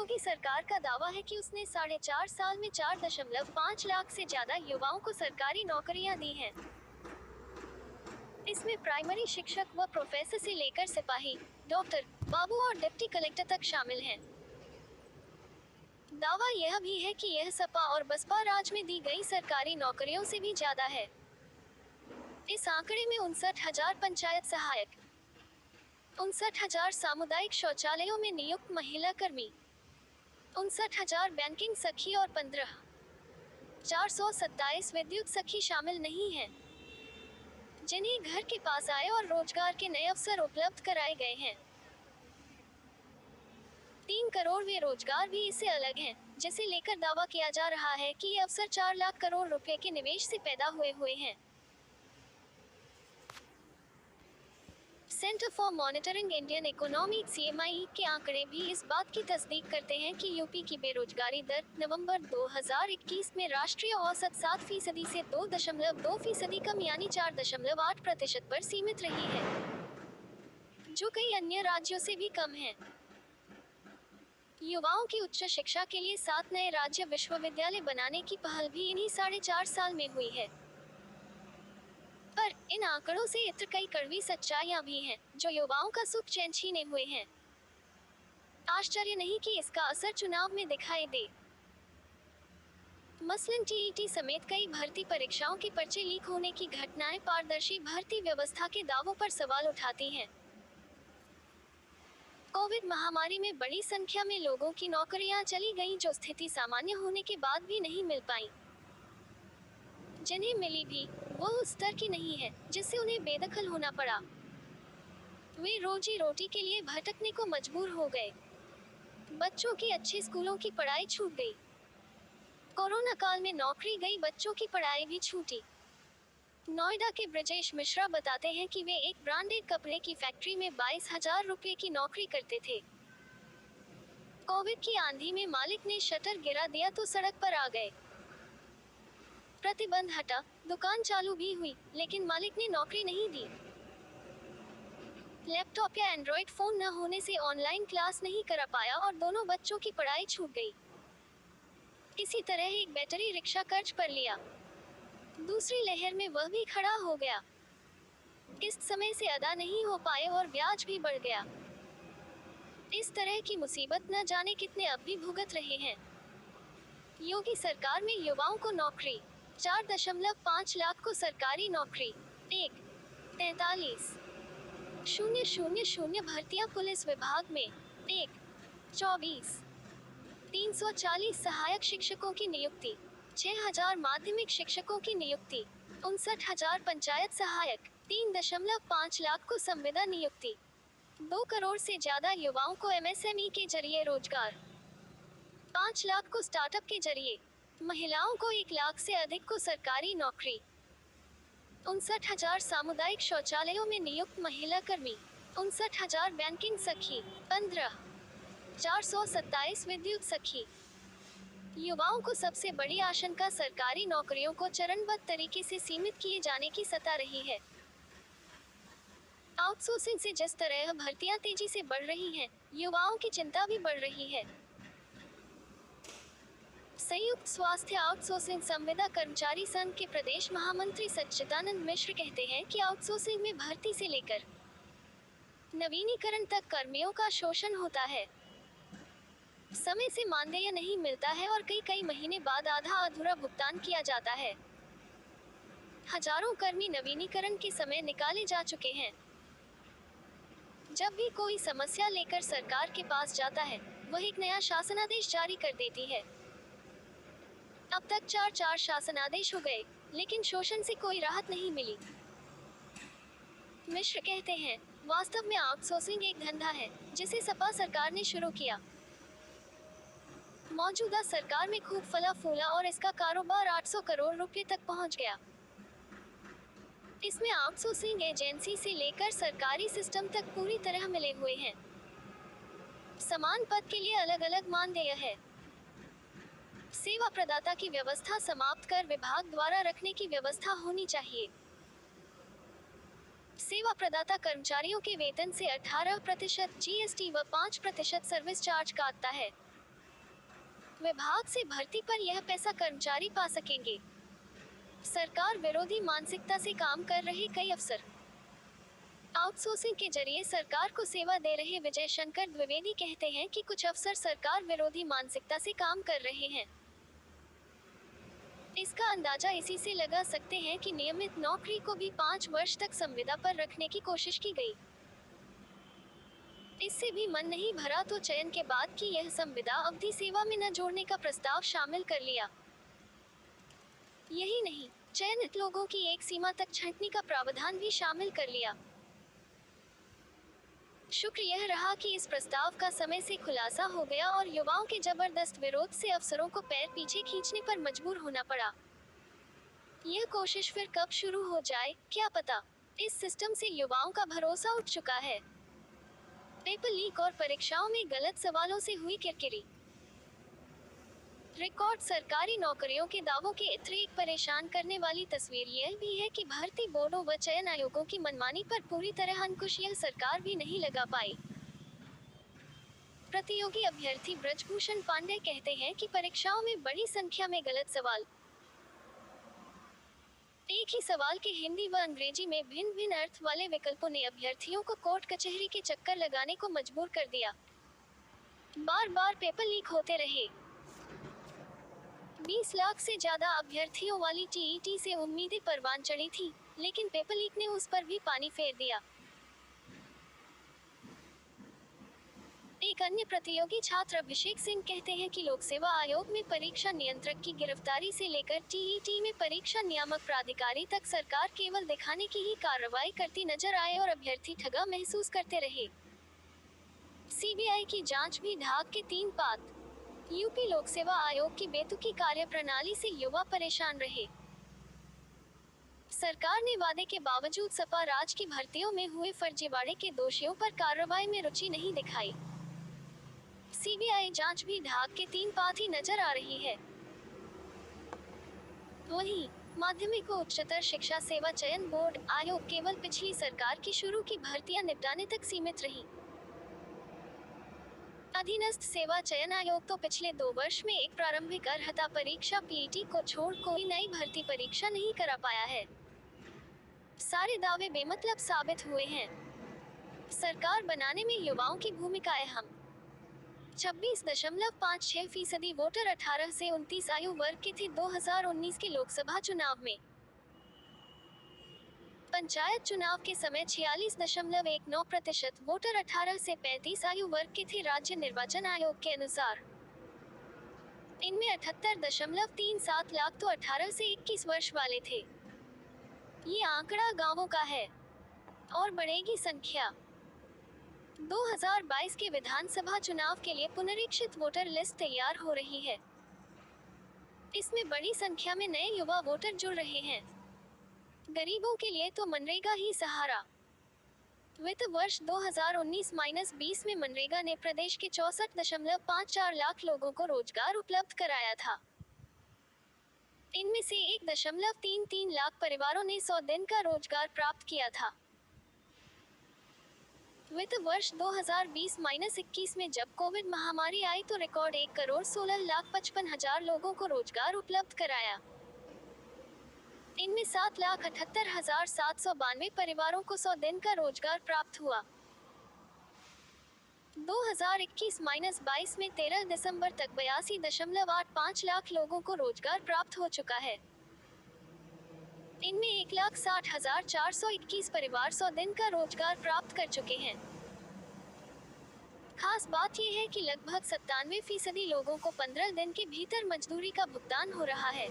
योगी सरकार का दावा है कि उसने 4.5 साल में 4.5 लाख से ज्यादा युवाओं को सरकारी नौकरियां दी हैं। इसमें प्राइमरी शिक्षक व प्रोफेसर से लेकर सिपाही, डॉक्टर, बाबू और डिप्टी कलेक्टर तक शामिल हैं। दावा यह भी है कि यह सपा और बसपा राज में दी गई सरकारी नौकरियों से भी ज्यादा है। इस आंकड़े में 59,000 पंचायत सहायक, 59,000 सामुदायिक शौचालयों में नियुक्त महिला कर्मी, 59,000 बैंकिंग सखी और 15,427 विद्युत सखी शामिल नहीं हैं, जिन्हें घर के पास आए और रोजगार के नए अवसर उपलब्ध कराए गए हैं। 3 करोड़ वे रोजगार भी इससे अलग हैं, जिसे लेकर दावा किया जा रहा है कि ये अवसर 4 लाख करोड़ रुपए के निवेश से पैदा हुए हैं। Centre for monitoring Indian economy (CMI) के आंकड़े भी इस बात की तस्दीक करते हैं कि यूपी की बेरोजगारी दर नवंबर 2021 में राष्ट्रीय औसत 7% से 2.2% कम यानी 4.8% पर सीमित रही है, जो कई अन्य राज्यों से भी कम है। युवाओं की उच्च शिक्षा के लिए 7 नए राज्य विश्वविद्यालय बनाने की पहल भी इन्हीं 4.5 साल में हुई है। पर इन आंकड़ों से इतर कई कड़वी सच्चाइयां भी हैं, जो युवाओं का सुख चैन छीने हुए हैं। आश्चर्य नहीं कि इसका असर चुनाव में दिखाई दे। मसलन TET समेत कई भर्ती परीक्षाओं के पर्चे लीक होने की घटनाएं पारदर्शी भर्ती व्यवस्था के दावों पर सवाल उठाती हैं। कोविड महामारी में बड़ी संख्या में लोगों की नौकरियां चली गईं, जो स्थिति सामान्य होने के बाद भी नहीं मिल पाई। जिन्हें मिली भी वो उस स्तर की नहीं है जिससे उन्हें बेदखल होना पड़ा। वे रोजी रोटी के लिए भटकने को मजबूर हो गए। बच्चों की अच्छे स्कूलों की पढ़ाई छूट गई। कोरोना काल में नौकरी गई बच्चों की पढ़ाई भी छूटी। नोएडा के ब्रजेश मिश्रा बताते हैं कि वे एक ब्रांडेड कपड़े की फैक्ट्री में 22,000 रुपये की नौकरी करते थे। कोविड की आंधी में मालिक ने शटर गिरा दिया तो सड़क पर आ गए। प्रतिबंध हटा, दुकान चालू भी हुई, लेकिन मालिक ने नौकरी नहीं दी। लैपटॉप या एंड्रॉइड फोन न होने से ऑनलाइन क्लास नहीं करा पाया और दोनों बच्चों की पढ़ाई छूट गई। किसी तरह एक बैटरी रिक्शा कर्ज पर लिया। दूसरी लहर में वह भी खड़ा हो गया। किस्त समय से अदा नहीं हो पाए और ब्याज भी बढ़ गया। इस तरह की मुसीबत न जाने कितने अब भी भुगत रहे हैं। योगी सरकार में युवाओं को नौकरी, 4.5 लाख को सरकारी नौकरी, 1,43,000 भर्तियां पुलिस विभाग में, 1,24,340 सहायक शिक्षकों की नियुक्ति, 6,000 माध्यमिक शिक्षकों की नियुक्ति, 59,000 पंचायत सहायक, 3.5 लाख को संविदा नियुक्ति, 2 करोड़ से ज्यादा युवाओं को MSME के जरिए रोजगार, 5 लाख को स्टार्टअप के जरिए, महिलाओं को 1 लाख से अधिक को सरकारी नौकरी, 59,000 सामुदायिक शौचालयों में नियुक्त महिला कर्मी, 59,000 बैंकिंग सखी, 15,427 विद्युत सखी। युवाओं को सबसे बड़ी आशंका सरकारी नौकरियों को चरणबद्ध तरीके से सीमित किए जाने की सता रही है। आउटसोर्सिंग से जिस तरह भर्तियां तेजी से बढ़ रही हैं, युवाओं की चिंता भी बढ़ रही है। संयुक्त स्वास्थ्य आउटसोर्सिंग संविदा कर्मचारी संघ के प्रदेश महामंत्री सच्चिदानंद मिश्र कहते हैं कि आउटसोर्सिंग में भर्ती से लेकर नवीनीकरण तक कर्मियों का शोषण होता है। समय से मानदेय नहीं मिलता है और कई महीने बाद आधा अधूरा भुगतान किया जाता है। हजारों कर्मी नवीनीकरण के समय निकाले जा चुके हैं। जब भी कोई समस्या लेकर सरकार के पास जाता है, वह एक नया शासनादेश जारी कर देती है। अब तक 4 शासनादेश हो गए, लेकिन शोषण से कोई राहत नहीं मिली। मिश्र कहते हैं, वास्तव में आउटसोर्सिंग एक धंधा है जिसे सपा सरकार ने शुरू किया। मौजूदा सरकार में खूब फला फूला और इसका कारोबार 800 करोड़ रुपए तक पहुंच गया। इसमें आउटसोर्सिंग एजेंसी से लेकर सरकारी सिस्टम तक पूरी तरह मिले हुए हैं। समान पद के लिए अलग अलग मानदेय है। सेवा प्रदाता की व्यवस्था समाप्त कर विभाग द्वारा रखने की व्यवस्था होनी चाहिए। सेवा प्रदाता कर्मचारियों के वेतन से 18% GST व 5% सर्विस चार्ज काटता है। विभाग से भर्ती पर यह पैसा कर्मचारी पा सकेंगे। सरकार विरोधी मानसिकता से काम कर रहे कई अफसर। आउटसोर्सिंग के जरिए सरकार को सेवा दे रहे विजय शंकर द्विवेदी कहते हैं कि कुछ अफसर सरकार विरोधी मानसिकता से काम कर रहे हैं। इसका अंदाजा इसी से लगा सकते हैं कि नियमित नौकरी को भी 5 वर्ष तक संविदा पर रखने की कोशिश की गई। इससे भी मन नहीं भरा तो चयन के बाद की यह संविदा अवधि सेवा में न जोड़ने का प्रस्ताव शामिल कर लिया। यही नहीं, चयनित लोगों की एक सीमा तक छंटनी का प्रावधान भी शामिल कर लिया। शुक्र यह रहा कि इस प्रस्ताव का समय से खुलासा हो गया और युवाओं के जबरदस्त विरोध से अफसरों को पैर पीछे खींचने पर मजबूर होना पड़ा। यह कोशिश फिर कब शुरू हो जाए क्या पता। इस सिस्टम से युवाओं का भरोसा उठ चुका है। पेपर लीक और परीक्षाओं में गलत सवालों से हुई किरकिरी। रिकॉर्ड सरकारी नौकरियों के दावों के अतिरिक्त परेशान करने वाली तस्वीर यह भी है कि भर्ती बोर्डों व चयन आयोगों की मनमानी पर पूरी तरह अंकुश यह सरकार भी नहीं लगा पाई। प्रतियोगी अभ्यर्थी ब्रजभूषण पांडे कहते हैं कि परीक्षाओं में बड़ी संख्या में गलत सवाल। एक ही सवाल के हिंदी व अंग्रेजी में भिन्न भिन्न अर्थ वाले विकल्पों ने अभ्यर्थियों को कोर्ट कचहरी के चक्कर लगाने को मजबूर कर दिया। बार बार पेपर लीक होते रहे। 20 लाख से ज्यादा अभ्यर्थियों वाली टीईटी से उम्मीदें परवान चढ़ी थी, लेकिन पेपर लीक ने उस पर भी पानी फेर दिया। एक अन्य प्रतियोगी छात्र अभिषेक सिंह कहते हैं कि लोक सेवा आयोग में परीक्षा नियंत्रक की गिरफ्तारी से लेकर टीईटी में परीक्षा नियामक प्राधिकारी तक सरकार केवल दिखाने की ही कार्रवाई करती नजर आए और अभ्यर्थी ठगा महसूस करते रहे। सीबीआई की जांच भी ढाक के 3 पात। यूपी लोक सेवा आयोग की बेतुकी कार्यप्रणाली से युवा परेशान रहे। सरकार ने वादे के बावजूद सपा राज की भर्तियों में हुए फर्जीवाड़े के दोषियों पर कार्रवाई में रुचि नहीं दिखाई। सीबीआई जांच भी ढाक के 3 पात ही नजर आ रही है। वहीं माध्यमिक व उच्चतर शिक्षा सेवा चयन बोर्ड आयोग केवल पिछली सरकार की शुरू की भर्तियां निपटाने तक सीमित रही। अधीनस्थ सेवा चयन आयोग तो पिछले 2 वर्ष में एक प्रारंभिक अर्हता परीक्षा पीईटी को छोड़ कोई नई भर्ती परीक्षा नहीं करा पाया है। सारे दावे बेमतलब साबित हुए हैं। सरकार बनाने में युवाओं की भूमिका अहम। 26.56% वोटर 18 से 29 आयु वर्ग के थे 2019 के लोकसभा चुनाव में। पंचायत चुनाव के समय 46.19% वोटर 18 से 35 आयु वर्ग के थे राज्य निर्वाचन आयोग के अनुसार। इनमें 78.37 लाख तो 18 से 21 वर्ष वाले थे। ये आंकड़ा गांवों का है और बढ़ेगी संख्या। 2022 के विधानसभा चुनाव के लिए पुनरीक्षित वोटर लिस्ट तैयार हो रही है। इसमें बड़ी संख्या में नए युवा वोटर जुड़ रहे हैं। गरीबों के लिए तो मनरेगा ही सहारा। वित्त वर्ष 2019-20 में मनरेगा ने प्रदेश के 64.54 लाख लोगों को रोजगार उपलब्ध कराया था। इनमें से 1.33 लाख परिवारों ने 100 दिन का रोजगार प्राप्त किया था। वित्त वर्ष 2020-21 में जब कोविड महामारी आई तो रिकॉर्ड 1,16,55,000 लोगों को रोजगार उपलब्ध कराया। इनमें 7,78,792 परिवारों को 100 दिन का रोजगार प्राप्त हुआ। 2021-22 में 13 दिसंबर तक 82.85 लाख लोगों को रोजगार प्राप्त हो चुका है। इनमें 1,60,421 परिवार 100 दिन का रोजगार प्राप्त कर चुके हैं। खास बात यह है कि लगभग 97% लोगों को 15 दिन के भीतर मजदूरी का भुगतान हो रहा है।